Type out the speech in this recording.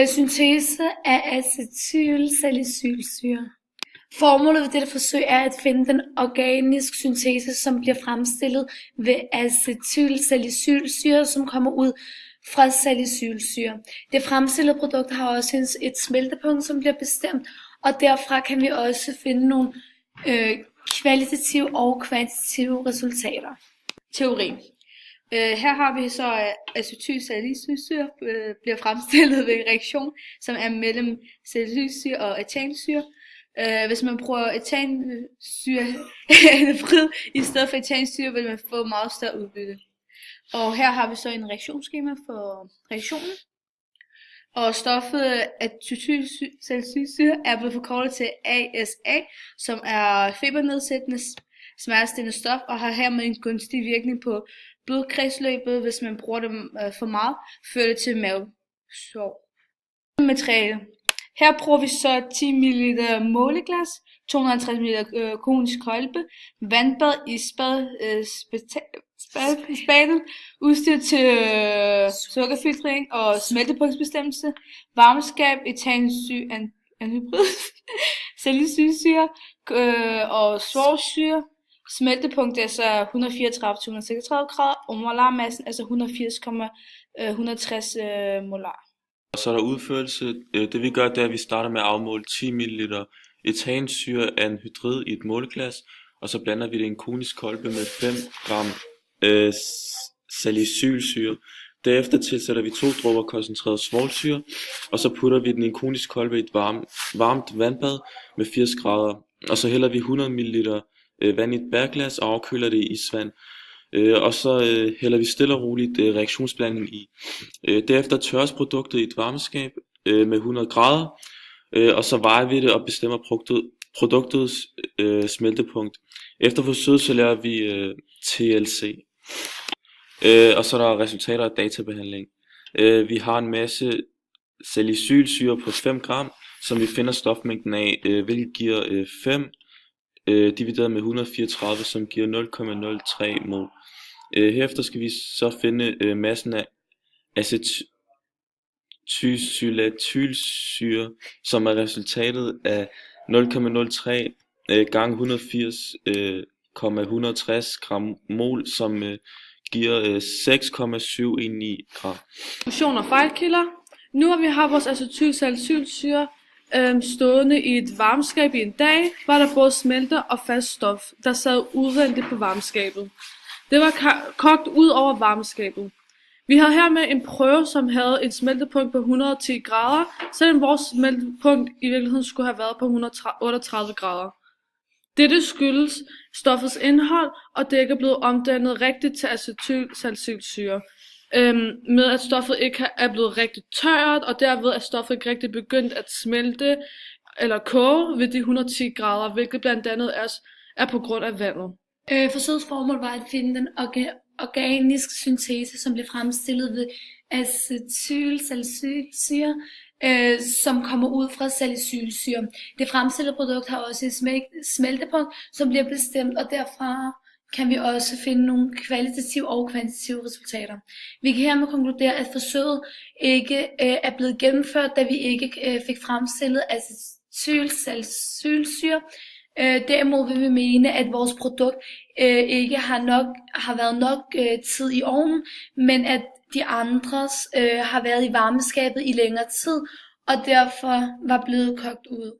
Syntese af acetylsalicylsyre. Formålet ved dette forsøg er at finde den organiske syntese, som bliver fremstillet ved acetylsalicylsyre, som kommer ud fra salicylsyre. Det fremstillede produkt har også et smeltepunkt, som bliver bestemt, og derfra kan vi også finde nogle kvalitative og kvantitative resultater. Teori. Her har vi så, at acetylsalicylsyre bliver fremstillet ved en reaktion, som er mellem salicylsyre og etansyre. Hvis man bruger etansyre i stedet for etansyre, vil man få meget større udbytte. Og her har vi så en reaktionsskema for reaktionen. Og stoffet acetylsalicylsyre er blevet forkortet til ASA, som er febernedsættende smertestillende stof, og har hermed en gunstig virkning på blodkredsløbet. Hvis man bruger det for meget, fører det til mavesår. Materiale. Her bruger vi så 10 ml måleglas, 250 ml konisk kolbe, vandbad i spadet, udstyr til sukkerfiltrering og smeltepunktsbestemmelse, varmeskab, etansyre, salicylsyre og svovlsyre. Smeltepunkt er så 134-136 grader, og molarmassen er så 180,160 molar. Så er der udførelse. Det vi gør, det er, at vi starter med at afmåle 10 ml etansyre anhydrid i et måleglas, og så blander vi det i en konisk kolbe med 5 gram salicylsyre. Derefter tilsætter vi 2 dråber koncentreret svovlsyre, og så putter vi den i en konisk kolbe i et varmt vandbad med 80 grader, og så hælder vi 100 ml vand i et bærglas og afkøler det i isvand. Og så hælder vi stille og roligt reaktionsblandingen i. Derefter tørres produktet i et varmeskab med 100 grader, og så vejer vi det og bestemmer produktets smeltepunkt. Efter forsøget så laver vi TLC. Og så er der resultater af databehandling. Vi har en masse salicylsyre på 5 gram, som vi finder stofmængden af, hvilket giver 5 divideret med 134, som giver 0,03 mol. Herefter skal vi så finde massen af acetylsalicylsyre, som er resultatet af 0,03 gange 180,160 gram mol, som giver 6,719 gram. Funktion og fejlkilder. Nu har vi vores acetylsalicylsyre stående i et varmeskab i en dag, var der både smelter og fast stof, der sad udvendigt på varmeskabet. Det var kogt ud over varmeskabet. Vi havde her med en prøve, som havde et smeltepunkt på 110 grader, selvom vores smeltepunkt i virkeligheden skulle have været på 138 grader. Dette skyldes stoffets indhold, og det ikke er blevet omdannet rigtigt til acetylsalicylsyre. Med at stoffet ikke er blevet rigtig tørt, og derved er stoffet ikke rigtig begyndt at smelte eller koge ved de 110 grader, hvilket blandt andet er på grund af vandet. Forsøgets formål var at finde den organiske syntese, som blev fremstillet ved acetylsalicylsyre, som kommer ud fra salicylsyre. Det fremstillede produkt har også et smeltepunkt, som bliver bestemt, og derfra kan vi også finde nogle kvalitative og kvantitative resultater. Vi kan hermed konkludere, at forsøget ikke er blevet gennemført, da vi ikke fik fremstillet acetylsalicylsyre. Derimod vil vi mene, at vores produkt ikke har været nok tid i ovnen, men at de andres har været i varmeskabet i længere tid, og derfor var blevet kogt ud.